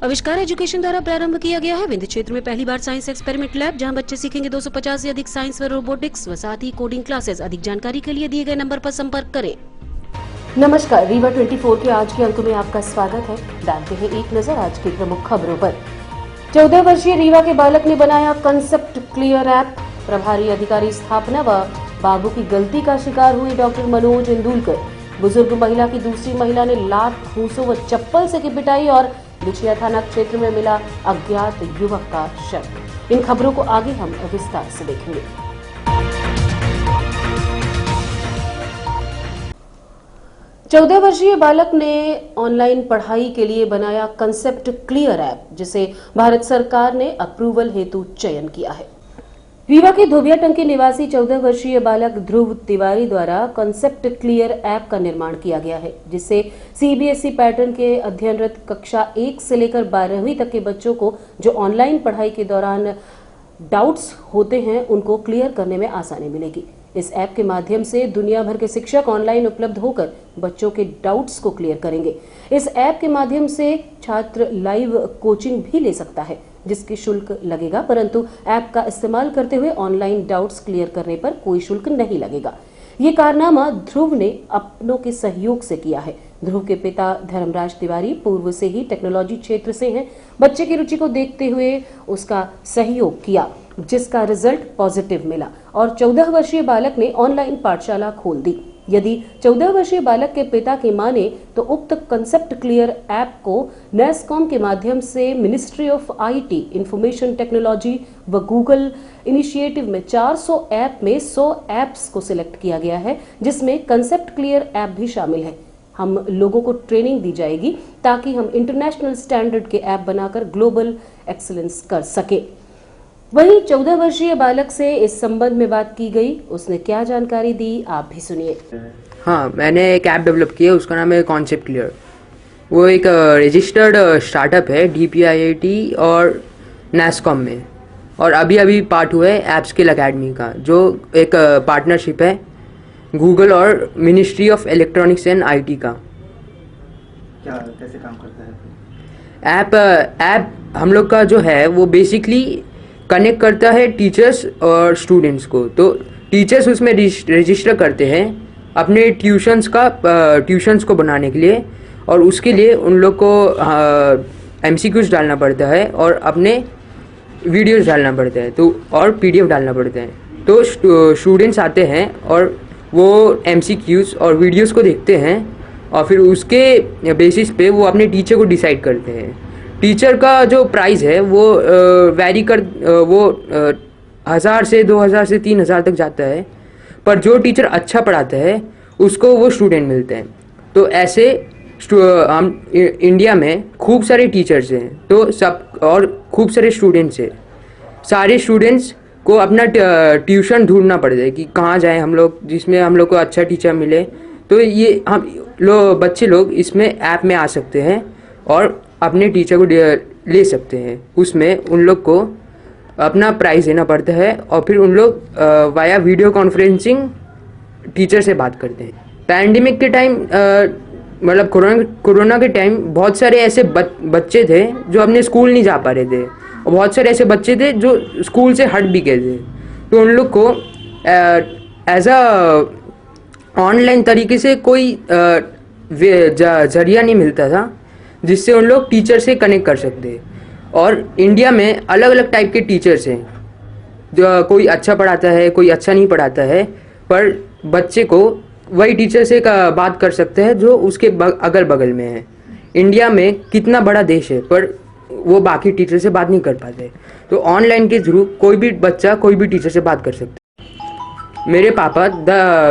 आविष्कार एजुकेशन द्वारा प्रारंभ किया गया है। विंध्य क्षेत्र में पहली बार साइंस एक्सपेरिमेंट लैब, जहां बच्चे सीखेंगे 250 से अधिक साइंस व रोबोटिक्स व साथ ही कोडिंग क्लासेस। अधिक जानकारी के लिए दिए गए नंबर पर संपर्क करें। नमस्कार, रीवा 24 के आज के अंक में आपका स्वागत है। डालते हैं एक नजर आज की प्रमुख खबरों पर। 14 वर्षीय रीवा के बालक ने बनाया कंसेप्ट क्लियर ऐप। प्रभारी अधिकारी स्थापना व बाबू की गलती का शिकार हुए डॉक्टर मनोज इंदुलकर। बुजुर्ग महिला की दूसरी महिला ने लात, घूंसों व चप्पल से की पिटाई और बिछिया थाना क्षेत्र में मिला अज्ञात युवक का शव। इन खबरों को आगे हम विस्तार से देखेंगे। चौदह वर्षीय बालक ने ऑनलाइन पढ़ाई के लिए बनाया कंसेप्ट क्लियर ऐप, जिसे भारत सरकार ने अप्रूवल हेतु चयन किया है। रीवा के धोबियाटंकी निवासी 14 वर्षीय बालक ध्रुव तिवारी द्वारा कंसेप्ट क्लियर ऐप का निर्माण किया गया है, जिससे सीबीएसई पैटर्न के अध्ययनरत कक्षा 1 से लेकर 12वीं तक के बच्चों को जो ऑनलाइन पढ़ाई के दौरान डाउट्स होते हैं उनको क्लियर करने में आसानी मिलेगी। इस ऐप के माध्यम से दुनिया भर के शिक्षक ऑनलाइन उपलब्ध होकर बच्चों के डाउट्स को क्लियर करेंगे। इस ऐप के माध्यम से छात्र लाइव कोचिंग भी ले सकता है, जिसकी शुल्क लगेगा, परंतु ऐप का इस्तेमाल करते हुए ऑनलाइन डाउट्स क्लियर करने पर कोई शुल्क नहीं लगेगा। ये कारनामा ध्रुव ने अपनों के सहयोग से किया है। ध्रुव के पिता धर्मराज तिवारी पूर्व से ही टेक्नोलॉजी क्षेत्र से हैं। बच्चे की रुचि को देखते हुए उसका सहयोग किया, जिसका रिजल्ट पॉजिटिव मिला और 14 वर्षीय बालक ने ऑनलाइन पाठशाला खोल दी। यदि 14 वर्षीय बालक के पिता की माने तो उक्त कंसेप्ट क्लियर ऐप को नेस्कॉम के माध्यम से ministry of IT, information technology व गूगल इनिशिएटिव में 400 ऐप में 100 ऐप्स को सिलेक्ट किया गया है, जिसमें कंसेप्ट क्लियर ऐप भी शामिल है। हम लोगों को ट्रेनिंग दी जाएगी ताकि हम इंटरनेशनल स्टैंडर्ड के ऐप बनाकर ग्लोबल एक्सीलेंस कर सके। वहीं 14 वर्षीय बालक से इस संबंध में बात की गई। उसने क्या जानकारी दी, आप भी सुनिए। हाँ, मैंने एक ऐप डेवलप किया, उसका नाम है कॉन्सेप्ट क्लियर। वो एक रजिस्टर्ड स्टार्टअप है DPIIT और नेस्कॉम में, और अभी पार्ट हुआ है ऐप स्किल एकेडमी का, जो एक पार्टनरशिप है गूगल और ministry of electronics and IT का। क्या कैसे काम करता है ऐप हम लोग का जो है वो बेसिकली कनेक्ट करता है टीचर्स और स्टूडेंट्स को। तो टीचर्स उसमें रजिस्टर करते हैं अपने ट्यूशन्स को बनाने के लिए, और उसके लिए उन लोग को MCQs डालना पड़ता है और अपने वीडियोस डालना पड़ता है, तो और PDF डालना पड़ता है। तो स्टूडेंट्स आते हैं और वो MCQs और वीडियोस को देखते हैं, और फिर उसके बेसिस पे वो अपने टीचर को डिसाइड करते हैं। टीचर का जो प्राइस है वो वैरी कर 1000 से 2000 से 3000 तक जाता है, पर जो टीचर अच्छा पढ़ाता है उसको वो स्टूडेंट मिलते हैं। तो ऐसे हम इंडिया में खूब सारे टीचर्स हैं, तो सब और खूब सारे स्टूडेंट्स हैं। सारे स्टूडेंट्स को अपना ट्यूशन ढूंढना पड़ता है कि कहाँ जाएं हम लोग, जिसमें हम लोग को अच्छा टीचर मिले। तो ये हम बच्चे लोग इसमें ऐप में आ सकते हैं और अपने टीचर को ले सकते हैं। उसमें उन लोग को अपना प्राइस देना पड़ता है, और फिर उन लोग वाया वीडियो कॉन्फ्रेंसिंग टीचर से बात करते हैं। पैंडेमिक के टाइम मतलब कोरोना के टाइम बहुत सारे ऐसे बच्चे थे जो अपने स्कूल नहीं जा पा रहे थे, और बहुत सारे ऐसे बच्चे थे जो स्कूल से हट भी गए थे। तो उन लोग को एज ऑनलाइन तरीके से कोई जरिया नहीं मिलता था जिससे उन लोग टीचर से कनेक्ट कर सकते। और इंडिया में अलग अलग टाइप के टीचर्स हैं, जो कोई अच्छा पढ़ाता है, कोई अच्छा नहीं पढ़ाता है, पर बच्चे को वही टीचर से बात कर सकते हैं जो उसके अगल बगल में है। इंडिया में कितना बड़ा देश है, पर वो बाकी टीचर से बात नहीं कर पाते। तो ऑनलाइन के थ्रू कोई भी बच्चा कोई भी टीचर से बात कर सकता है। मेरे पापा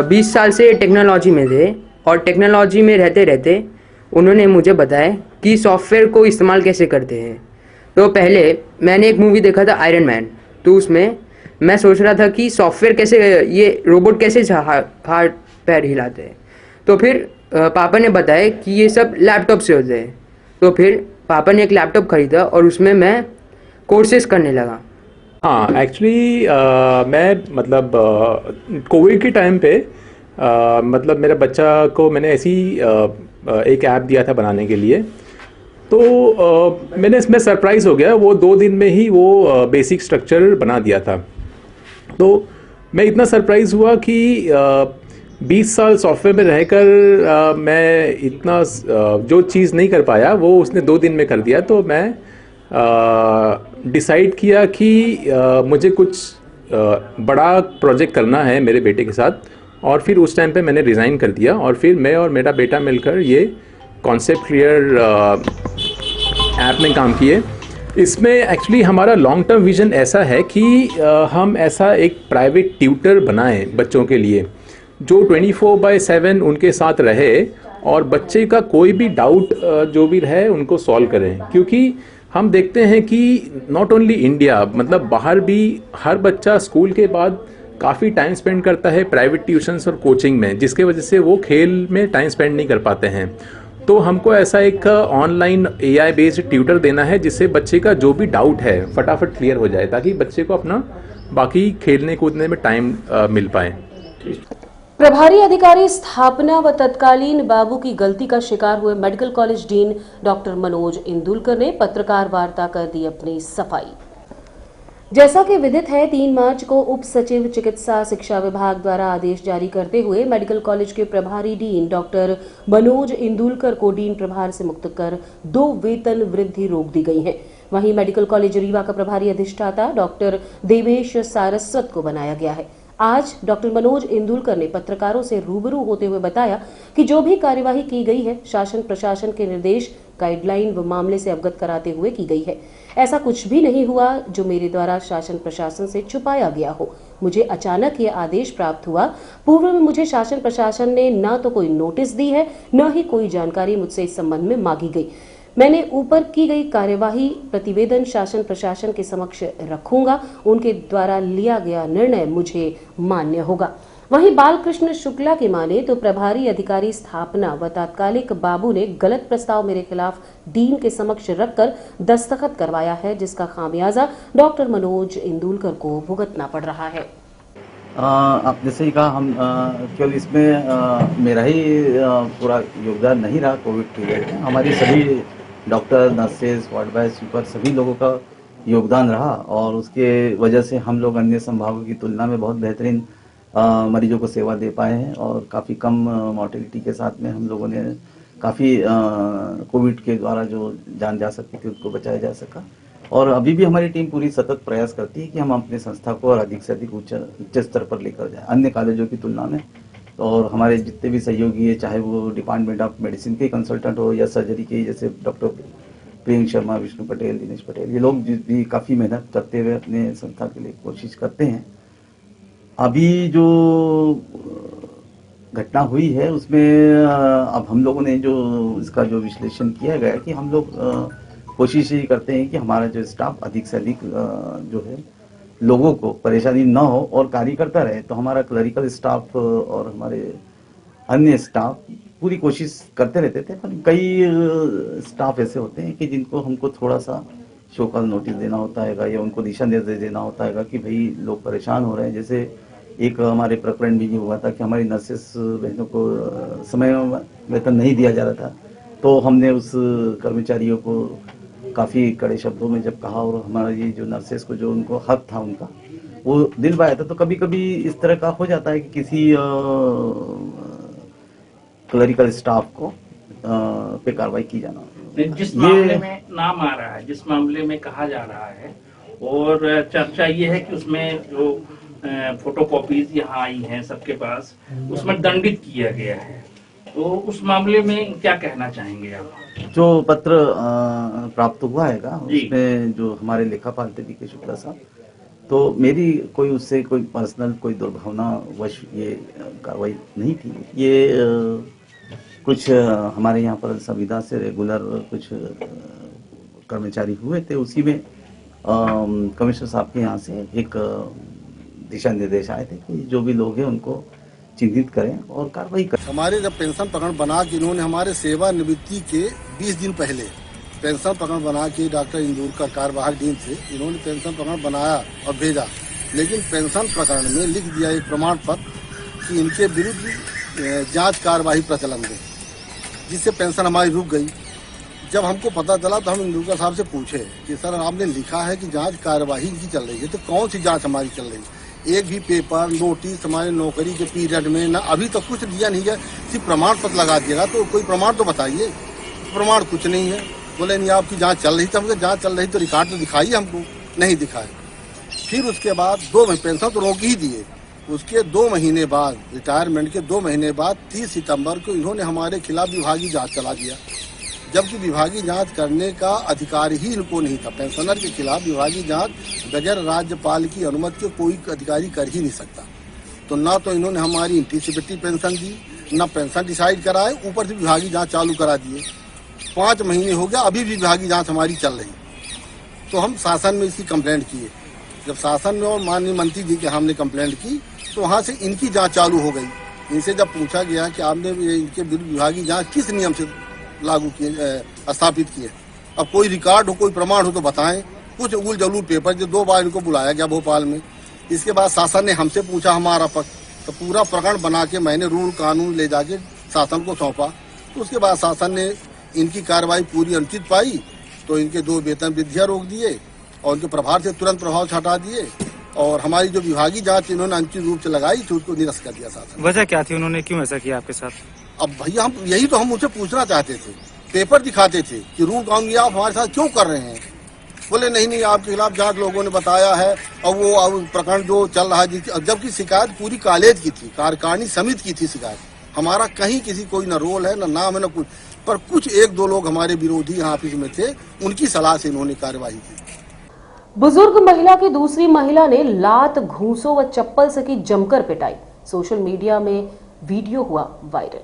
20 साल से टेक्नोलॉजी में थे, और टेक्नोलॉजी में रहते रहते उन्होंने मुझे बताया कि सॉफ्टवेयर को इस्तेमाल कैसे करते हैं। तो पहले मैंने एक मूवी देखा था आयरन मैन, तो उसमें मैं सोच रहा था कि सॉफ्टवेयर कैसे, ये रोबोट कैसे हाथ पैर हिलाते हैं। तो फिर पापा ने बताया कि ये सब लैपटॉप से होते हैं। तो फिर पापा ने एक लैपटॉप खरीदा और उसमें मैं कोर्सेज करने लगा। हाँ, एक्चुअली मैं मतलब कोविड के टाइम पे मतलब मेरे बच्चा को मैंने ऐसी एक ऐप दिया था बनाने के लिए। तो मैंने इसमें सरप्राइज हो गया, वो 2 दिन में ही वो बेसिक स्ट्रक्चर बना दिया था। तो मैं इतना सरप्राइज हुआ कि 20 साल सॉफ्टवेयर में रहकर मैं इतना जो चीज़ नहीं कर पाया वो उसने 2 दिन में कर दिया। तो मैं डिसाइड किया कि मुझे कुछ बड़ा प्रोजेक्ट करना है मेरे बेटे के साथ, और फिर उस टाइम पे मैंने रिज़ाइन कर दिया और फिर मैं और मेरा बेटा मिलकर ये कॉन्सेप्ट क्लियर ऐप में काम किए। इसमें एक्चुअली हमारा लॉन्ग टर्म विज़न ऐसा है कि हम ऐसा एक प्राइवेट ट्यूटर बनाएं बच्चों के लिए, जो 24/7 उनके साथ रहे और बच्चे का कोई भी डाउट जो भी रहे उनको सॉल्व करें। क्योंकि हम देखते हैं कि नॉट ओनली इंडिया, मतलब बाहर भी हर बच्चा स्कूल के बाद काफ़ी टाइम स्पेंड करता है प्राइवेट ट्यूशन्स और कोचिंग में, जिसके वजह से वो खेल में टाइम स्पेंड नहीं कर पाते हैं। तो हमको ऐसा एक ऑनलाइन AI बेस्ड ट्यूटर देना है जिससे बच्चे का जो भी डाउट है फटाफट क्लियर हो जाए, ताकि बच्चे को अपना बाकी खेलने कूदने में टाइम मिल पाए। प्रभारी अधिकारी स्थापना व तत्कालीन बाबू की गलती का शिकार हुए medical college dean doctor Manoj Indulkar ने पत्रकार वार्ता कर दी अपनी सफाई। जैसा कि विदित है, 3 मार्च को उप सचिव चिकित्सा शिक्षा विभाग द्वारा आदेश जारी करते हुए मेडिकल कॉलेज के प्रभारी डीन डॉक्टर मनोज इंदुलकर को डीन प्रभार से मुक्त कर 2 वेतन वृद्धि रोक दी गई है। वहीं मेडिकल कॉलेज रीवा का प्रभारी अधिष्ठाता डॉक्टर देवेश सारस्वत को बनाया गया है। आज डॉक्टर मनोज इंदुलकर ने पत्रकारों से रूबरू होते हुए बताया कि जो भी कार्यवाही की गई है शासन प्रशासन के निर्देश, गाइडलाइन व मामले से अवगत कराते हुए की गई है। ऐसा कुछ भी नहीं हुआ जो मेरे द्वारा शासन प्रशासन से छुपाया गया हो। मुझे अचानक ये आदेश प्राप्त हुआ। पूर्व में मुझे शासन प्रशासन ने न तो कोई नोटिस दी है, न ही कोई जानकारी मुझसे इस संबंध में मांगी गई। मैंने ऊपर की गई कार्यवाही प्रतिवेदन शासन प्रशासन के समक्ष रखूंगा। उनके द्वारा लिया गया निर्णय मुझे मान्य होगा। वहीं बालकृष्ण शुक्ला की माने तो प्रभारी अधिकारी स्थापना व तात्कालिक बाबू ने गलत प्रस्ताव मेरे खिलाफ डीन के समक्ष रखकर दस्तखत करवाया है, जिसका खामियाजा डॉक्टर मनोज इंदुलकर को भुगतना पड़ रहा है। आप जैसे ही कहा, हम केवल इसमें मेरा ही पूरा योगदान नहीं रहा कोविड पीरियड में। हमारी सभी doctor, nurses, ward boy, sweeper सभी लोगों का योगदान रहा और उसके वजह से हम लोग अन्य संभागों की तुलना में बहुत बेहतरीन मरीजों को सेवा दे पाए हैं और काफ़ी कम मॉर्टेलिटी के साथ में हम लोगों ने काफ़ी कोविड के द्वारा जो जान जा सकती थी उसको बचाया जा सका। और अभी भी हमारी टीम पूरी सतत प्रयास करती है कि हम अपनी संस्था को और अधिक से अधिक उच्च स्तर पर लेकर जाएं अन्य कॉलेजों की तुलना में। और हमारे जितने भी सहयोगी है, चाहे वो डिपार्टमेंट ऑफ मेडिसिन के कंसल्टेंट हो या सर्जरी के, जैसे डॉक्टर प्रियंक शर्मा, विष्णु पटेल, दिनेश पटेल, ये लोग भी काफ़ी मेहनत करते हुए अपने संस्था के लिए कोशिश करते हैं। अभी जो घटना हुई है उसमें अब हम लोगों ने जो इसका जो विश्लेषण किया गया कि हम लोग कोशिश ये करते हैं कि हमारा जो स्टाफ अधिक से अधिक जो है लोगों को परेशानी न हो और कार्य करता रहे। तो हमारा क्लरिकल स्टाफ और हमारे अन्य स्टाफ पूरी कोशिश करते रहते थे, पर कई स्टाफ ऐसे होते हैं कि जिनको हमको थोड़ा सा शोकॉज नोटिस देना होता है या उनको दिशा निर्देश देना होता है कि भाई लोग परेशान हो रहे हैं। जैसे एक हमारे प्रकरण भी ये हुआ था कि हमारी नर्सेस बहनों को समय वेतन नहीं दिया जा रहा था, तो हमने उस कर्मचारियों को काफ़ी कड़े शब्दों में जब कहा और हमारा ये जो नर्सेस को जो उनको हक था उनका वो दिल पाया था। तो कभी कभी इस तरह का हो जाता है कि किसी क्लरिकल स्टाफ को पे कार्रवाई की जाना। जिस मामले में नाम आ रहा है, जिस मामले में कहा जा रहा है और चर्चा ये है कि उसमें जो फोटोकॉपीज यहाँ आई हैं सबके पास, उसमें दंडित किया गया है, तो उस मामले में क्या कहना चाहेंगे आप? जो पत्र प्राप्त हुआ है उसमें जो हमारे लेखापाल थे DK शुक्ला साहब, तो मेरी कोई उससे कोई पर्सनल कोई दुर्भावना वश ये कार्रवाई नहीं थी। ये कुछ हमारे यहाँ पर संविदा से रेगुलर कुछ कर्मचारी हुए थे, उसी में कमिश्नर साहब के यहाँ से एक दिशा निर्देश आए थे कि जो भी लोग हैं उनको चिन्हित करें और कार्रवाई करें। हमारे जब पेंशन प्रकरण बना के इन्होंने हमारे सेवानिवृत्ति के 20 दिन पहले पेंशन प्रकरण बना के डॉक्टर इंदुलकर कार्यवाहक डीन थे, इन्होंने पेंशन प्रकरण बनाया और भेजा, लेकिन पेंशन प्रकरण में लिख दिया एक प्रमाण पत्र कि इनके विरुद्ध जांच कार्यवाही प्रचलन में, जिससे पेंशन हमारी रुक गई। जब हमको पता चला तो हम इंदुरकर साहब से पूछे कि सर आपने लिखा है कि जांच कार्यवाही की चल रही है, तो कौन सी जांच हमारी चल रही है? एक भी पेपर नोटिस हमारे नौकरी के पीरियड में ना अभी तक कुछ दिया नहीं है, सिर्फ प्रमाण पत्र लगा दिएगा। तो कोई प्रमाण तो बताइए। प्रमाण कुछ नहीं है। बोले नहीं आपकी जांच चल रही थी। हमको जांच चल रही तो रिकॉर्ड तो दिखाइए हमको। नहीं दिखाए। फिर उसके बाद 2 महीने पेंशन तो रोक ही दिए। उसके 2 महीने बाद, रिटायरमेंट के 2 महीने बाद 30 सितंबर को इन्होंने हमारे खिलाफ विभागीय जांच चला दिया, जबकि विभागीय जांच करने का अधिकार ही इनको नहीं था। पेंशनर के खिलाफ विभागीय जांच बगैर राज्यपाल की अनुमति के कोई अधिकारी कर ही नहीं सकता। तो ना तो इन्होंने हमारी एंटीसिपेटरी पेंशन दी, ना पेंशन डिसाइड कराए, ऊपर से विभागीय जांच चालू करा दिए। 5 महीने हो गया, अभी भी विभागीय जांच हमारी चल रही। तो हम शासन में इसकी कंप्लेंट किए। जब शासन में और माननीय मंत्री जी के हमने कंप्लेंट की तो वहाँ से इनकी जांच चालू हो गई। इनसे जब पूछा गया कि आपने इनके विरुद्ध विभागीय जांच किस नियम से लागू किए, स्थापित किए, अब कोई रिकॉर्ड हो, कोई प्रमाण हो तो बताएं। कुछ उल जलूल पेपर जो 2 बार इनको बुलाया गया भोपाल में। इसके बाद शासन ने हमसे पूछा हमारा पक्ष, तो पूरा प्रकरण बना के मैंने रूल कानून ले जाके शासन को सौंपा। तो उसके बाद शासन ने इनकी कार्रवाई पूरी अनुचित पाई, तो इनके 2 वेतन वृद्धियां रोक दिए और उनके प्रभार से तुरंत प्रभाव से हटा दिए। और हमारी जो विभागीय जांच इन्होंने अनुचित रूप से लगाई थी उसको निरस्त कर दिया शासन। वजह क्या थी, उन्होंने क्यों ऐसा किया आपके साथ? अब भैया हम यही तो हम उनसे पूछना चाहते थे। पेपर दिखाते थे कि रूल कानून ये आप हमारे साथ क्यों कर रहे हैं? बोले नहीं आपके खिलाफ जांच लोगों ने बताया है और वो प्रकरण जो चल रहा है, जबकि शिकायत पूरी कॉलेज की थी, कार्यकारिणी समिति की थी शिकायत। हमारा कहीं किसी कोई न रोल है, न नाम है, न कुछ। पर कुछ 1-2 लोग हमारे विरोधी यहाँ ऑफिस में थे, उनकी सलाह से इन्होंने कार्यवाही की। बुजुर्ग महिला की दूसरी महिला ने लात, घूंसों व चप्पल से की जमकर पिटाई। सोशल मीडिया में वीडियो हुआ वायरल।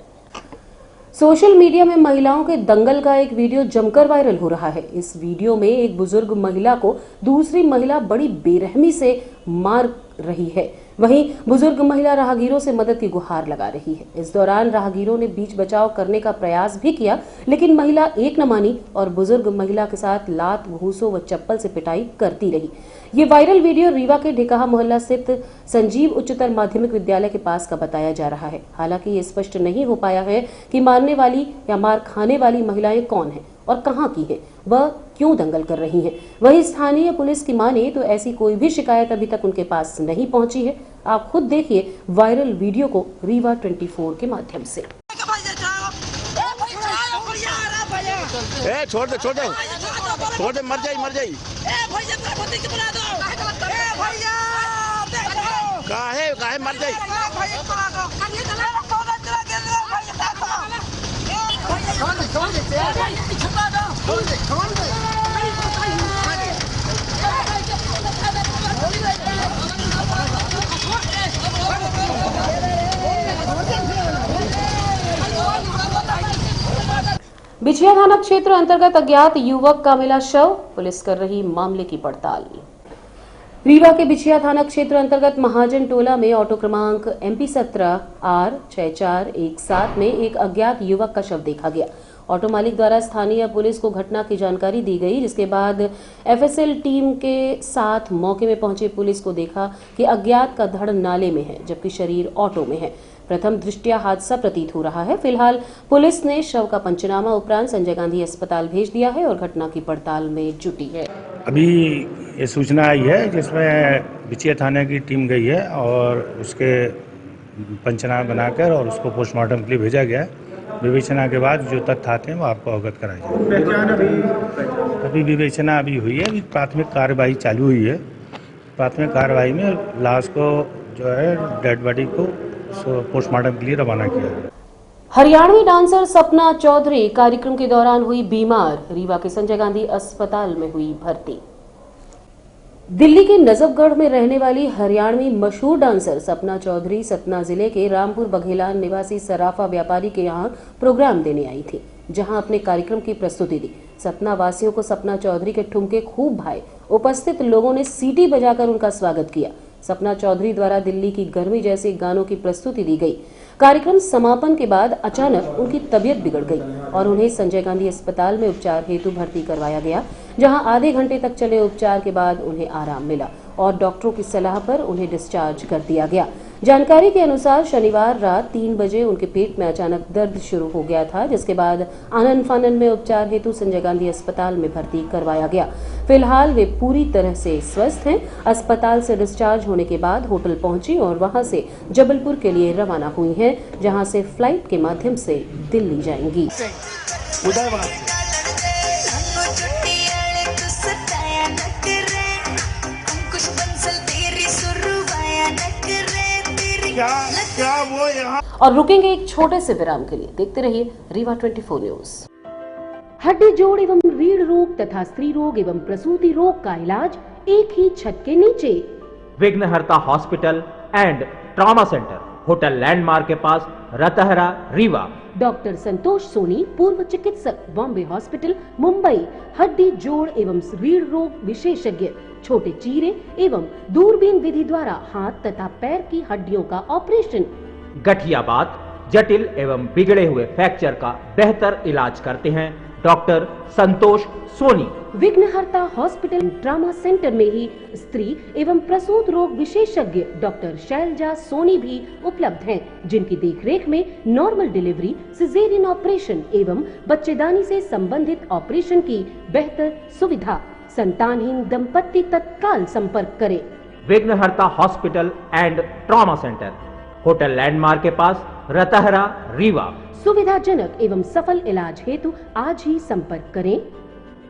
सोशल मीडिया में महिलाओं के दंगल का एक वीडियो जमकर वायरल हो रहा है। इस वीडियो में एक बुजुर्ग महिला को दूसरी महिला बड़ी बेरहमी से मार रही है। वहीं बुजुर्ग महिला राहगीरों से मदद की गुहार लगा रही है। इस दौरान राहगीरों ने बीच बचाव करने का प्रयास भी किया, लेकिन महिला एक न मानी और बुजुर्ग महिला के साथ लात, घूंसों व चप्पल से पिटाई करती रही। ये वायरल वीडियो रीवा के ढिकाहा मोहल्ला स्थित संजीव उच्चतर माध्यमिक विद्यालय के पास का बताया जा रहा है। हालांकि ये स्पष्ट नहीं हो पाया है कि मारने वाली या मार खाने वाली महिलाएं कौन हैं और कहां की है, वह क्यों दंगल कर रही हैं। वहीं स्थानीय पुलिस की माने तो ऐसी कोई भी शिकायत अभी तक उनके पास नहीं पहुंची है। आप खुद देखिए वायरल वीडियो को रीवा 24 के माध्यम से। छोड़ दे मर जाई काहे मर जाई। बिछिया थाना क्षेत्र अंतर्गत अज्ञात युवक का मिला शव, पुलिस कर रही मामले की पड़ताल। रीवा के बिछिया थाना क्षेत्र अंतर्गत महाजन टोला में ऑटो क्रमांक MP 17 R 6417 में एक अज्ञात युवक का शव देखा गया। ऑटो मालिक द्वारा स्थानीय पुलिस को घटना की जानकारी दी गई, जिसके बाद FSL टीम के साथ मौके में पहुंचे पुलिस को देखा कि अज्ञात का धड़ नाले में है, जबकि शरीर ऑटो में है। प्रथम दृष्टया हादसा प्रतीत हो रहा है। फिलहाल पुलिस ने शव का पंचनामा उपरांत संजय गांधी अस्पताल भेज दिया है और घटना की पड़ताल में जुटी है। अभी ये सूचना आई है जिसमें बिछिया थाने की टीम गई है और उसके पंचनामा बनाकर और उसको पोस्टमार्टम के लिए भेजा गया। विवेचना के बाद जो तथ्य आते हैं वो आपको अवगत कराए जाएंगे। अभी विवेचना अभी हुई है, अभी प्राथमिक कार्यवाही चालू हुई है। प्राथमिक कार्यवाही में लाश को जो है डेड बॉडी को पोस्टमार्टम के लिए रवाना किया गया। हरियाणवी डांसर सपना चौधरी कार्यक्रम के दौरान हुई बीमार, रीवा के संजय गांधी अस्पताल में हुई भर्ती। दिल्ली के नजफगढ़ में रहने वाली हरियाणवी मशहूर डांसर सपना चौधरी सतना जिले के रामपुर बघेलान निवासी सराफा व्यापारी के यहां प्रोग्राम देने आई थी, जहां अपने कार्यक्रम की प्रस्तुति दी। सतना वासियों को सपना चौधरी के ठुमके खूब भाए। उपस्थित लोगों ने सीटी बजाकर उनका स्वागत किया। सपना चौधरी द्वारा दिल्ली की गर्मी जैसे गानों की प्रस्तुति दी गई। कार्यक्रम समापन के बाद अचानक उनकी तबीयत बिगड़ गई और उन्हें संजय गांधी अस्पताल में उपचार हेतु भर्ती करवाया गया, जहां आधे घंटे तक चले उपचार के बाद उन्हें आराम मिला और डॉक्टरों की सलाह पर उन्हें डिस्चार्ज कर दिया गया। जानकारी के अनुसार शनिवार रात 3 बजे उनके पेट में अचानक दर्द शुरू हो गया था, जिसके बाद आनन फानन में उपचार हेतु संजय गांधी अस्पताल में भर्ती करवाया गया। फिलहाल वे पूरी तरह से स्वस्थ हैं। अस्पताल से डिस्चार्ज होने के बाद होटल पहुंची और वहां से जबलपुर के लिए रवाना हुई हैं, जहां से फ्लाइट के माध्यम से दिल्ली जाएंगी। क्या वो यहाँ और रुकेंगे एक छोटे से विराम के लिए। देखते रहिए रीवा 24 न्यूज। हड्डी जोड़ एवं रीढ़ रोग तथा स्त्री रोग एवं प्रसूति रोग का इलाज एक ही छत के नीचे। विघ्नहर्ता hospital and trauma centre, hotel landmark के पास, रतहरा, रीवा। डॉक्टर संतोष सोनी, पूर्व चिकित्सक, बॉम्बे हॉस्पिटल, मुंबई। हड्डी जोड़ एवं रीढ़ रोग विशेषज्ञ, छोटे चीरे एवं दूरबीन विधि द्वारा हाथ तथा पैर की हड्डियों का ऑपरेशन। गठियाबात, जटिल एवं बिगड़े हुए फ्रैक्चर का बेहतर इलाज करते हैं डॉक्टर संतोष सोनी। विघ्नहर्ता हॉस्पिटल ट्रॉमा सेंटर में ही स्त्री एवं प्रसूत रोग विशेषज्ञ डॉक्टर शैलजा सोनी भी उपलब्ध हैं, जिनकी देखरेख में नॉर्मल डिलीवरी, सिजेरियन ऑपरेशन एवं बच्चेदानी से संबंधित ऑपरेशन की बेहतर सुविधा। संतानहीन दंपत्ति तत्काल संपर्क करें। विघ्नहर्ता hospital and trauma centre, hotel landmark के पास, रतहरा, रीवा। सुविधाजनक एवं सफल इलाज हेतु आज ही संपर्क करें।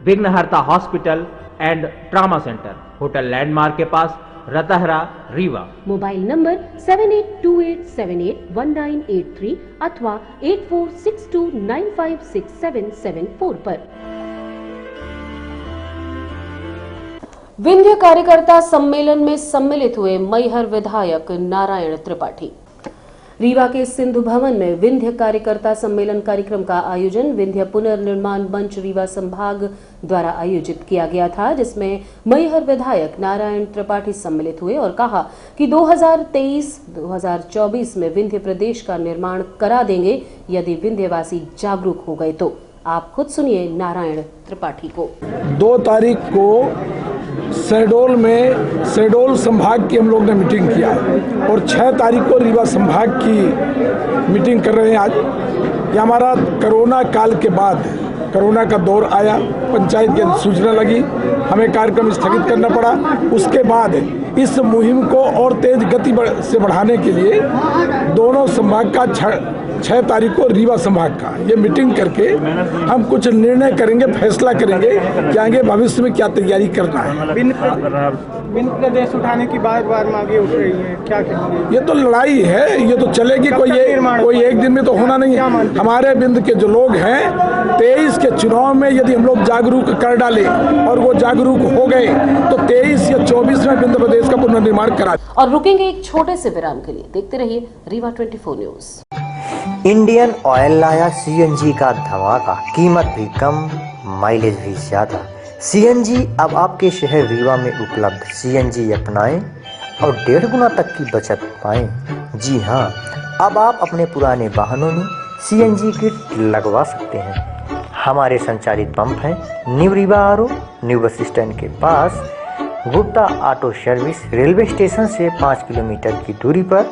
विघ्नहर्ता hospital and trauma centre, hotel landmark के पास, रतहरा, रीवा। मोबाइल नंबर 7828781983 अथवा 8462956774 पर। विंध्य कार्यकर्ता सम्मेलन में सम्मिलित हुए मैहर विधायक नारायण त्रिपाठी। रीवा के सिंधु भवन में विंध्य कार्यकर्ता सम्मेलन कार्यक्रम का आयोजन विंध्य पुनर्निर्माण मंच रीवा संभाग द्वारा आयोजित किया गया था, जिसमें मैहर विधायक नारायण त्रिपाठी सम्मिलित हुए और कहा कि 2023-2024 में विंध्य प्रदेश का निर्माण करा देंगे यदि विंध्यवासी जागरूक हो गए तो। आप खुद सुनिए नारायण त्रिपाठी को। 2 तारीख को शहडोल संभाग की हम लोग ने मीटिंग किया और 6 तारीख को रीवा संभाग की मीटिंग कर रहे हैं। आज ये हमारा कोरोना काल के बाद कोरोना का दौर आया, पंचायत की सूचना लगी, हमें कार्यक्रम स्थगित करना पड़ा। उसके बाद इस मुहिम को और तेज गति से बढ़ाने के लिए दोनों संभाग का 6 तारीख को रीवा संभाग का ये मीटिंग करके हम कुछ निर्णय करेंगे, फैसला करेंगे कि आगे भविष्य में क्या तैयारी करना है। विंध्य प्रदेश उठाने की बार मांगे उठ रही है, क्या कहेंगे? ये तो लड़ाई है, ये तो चलेगी, कोई एक दिन में तो होना नहीं है। हमारे विंध्य के जो लोग हैं 23 के चुनाव में यदि हम लोग जागरूक कर डाले और वो जागरूक हो गए तो 23 या 24 में विंध्य प्रदेश का पुनर्निर्माण करा। और रुकेंगे एक छोटे से विराम के लिए। देखते रहिए रीवा 24 न्यूज। इंडियन ऑयल लाया सीएनजी का धमाका, कीमत भी कम, माइलेज भी ज्यादा। सीएनजी अब आपके शहर रीवा में उपलब्ध। सीएनजी अपनाएं और 1.5 गुना तक की बचत पाएं। जी हां, अब आप अपने पुराने वाहनों में सीएनजी किट लगवा सकते हैं। हमारे संचालित पंप हैं new Rewa RO, new bus stand के पास, Gupta auto service, railway station से 5 किलोमीटर की दूरी पर,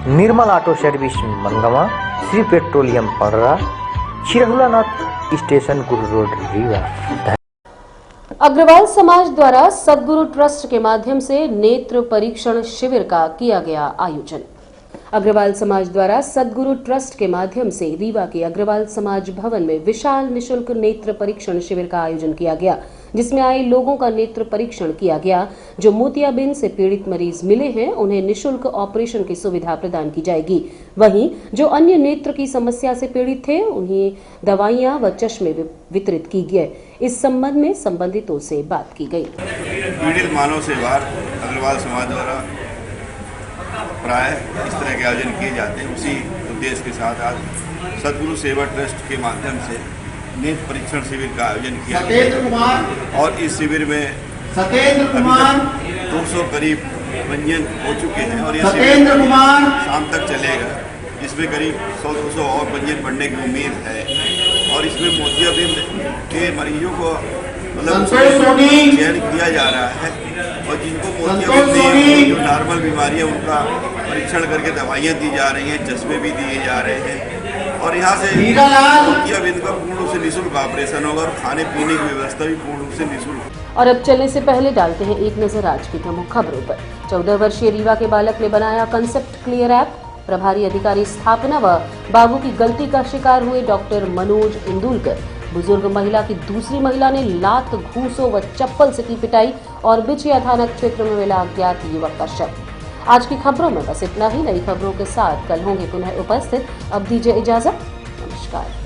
Nirmal auto service Mangma, Shri petroleum Padra, Chirhulanath station Guru road Rewa. Agrawal Samaj द्वारा सद्गुरु ट्रस्ट के माध्यम से नेत्र परीक्षण शिविर का किया गया आयोजन। अग्रवाल समाज द्वारा सद्गुरु ट्रस्ट के माध्यम से रीवा के अग्रवाल समाज भवन में विशाल निशुल्क नेत्र परीक्षण शिविर का आयोजन किया गया, जिसमें आए लोगों का नेत्र परीक्षण किया गया। जो मोतियाबिंद से पीड़ित मरीज मिले हैं उन्हें निशुल्क ऑपरेशन की सुविधा प्रदान की जाएगी। वहीं जो अन्य नेत्र की समस्या से पीड़ित थे उन्हें दवाइयां व चश्मे वितरित की गए। इस संबंध में संबंधितों से बात की गई। पीड़ित मानव सेवा अग्रवाल समाज द्वारा प्राय इस तरह के आयोजन किए जाते हैं। उसी उद्देश्य के साथ आज सद्गुरु सेवा ट्रस्ट के माध्यम से नेत्र परीक्षण शिविर का आयोजन किया गया और इस शिविर में 200 करीब पंजीयन हो चुके हैं और ये शिविर शाम तक चलेगा, जिसमें करीब 100-200 और पंजीयन बढ़ने की उम्मीद है। और इसमें मोतियाबिंद के मरीजों को मतलब चयन किया जा रहा है और जिनको मोतियाबिंद जो नॉर्मल बीमारी है उनका परीक्षण करके दवाइयाँ दी जा रही हैं, चश्मे भी दिए जा रहे हैं और यहाँ से मोतियाबिंद का पूर्ण रूप से निःशुल्क ऑपरेशन होगा और खाने पीने की व्यवस्था भी पूर्ण रूप से निःशुल्क। और अब चलने से पहले डालते हैं एक नजर आज की प्रमुख खबरों पर। 14 वर्षीय रीवा के बालक ने बनाया कंसेप्ट क्लियर ऐप। प्रभारी अधिकारी स्थापना व बाबू की गलती का शिकार हुए डॉक्टर मनोज इंदुलकर। बुजुर्ग महिला की दूसरी महिला ने लात, घूंसों व चप्पल से की पिटाई और बिछिया थाना क्षेत्र में मिला अज्ञात युवक का शव। आज की खबरों में बस इतना ही। नई खबरों के साथ कल होंगे पुनः उपस्थित। अब दीजिए इजाजत। नमस्कार।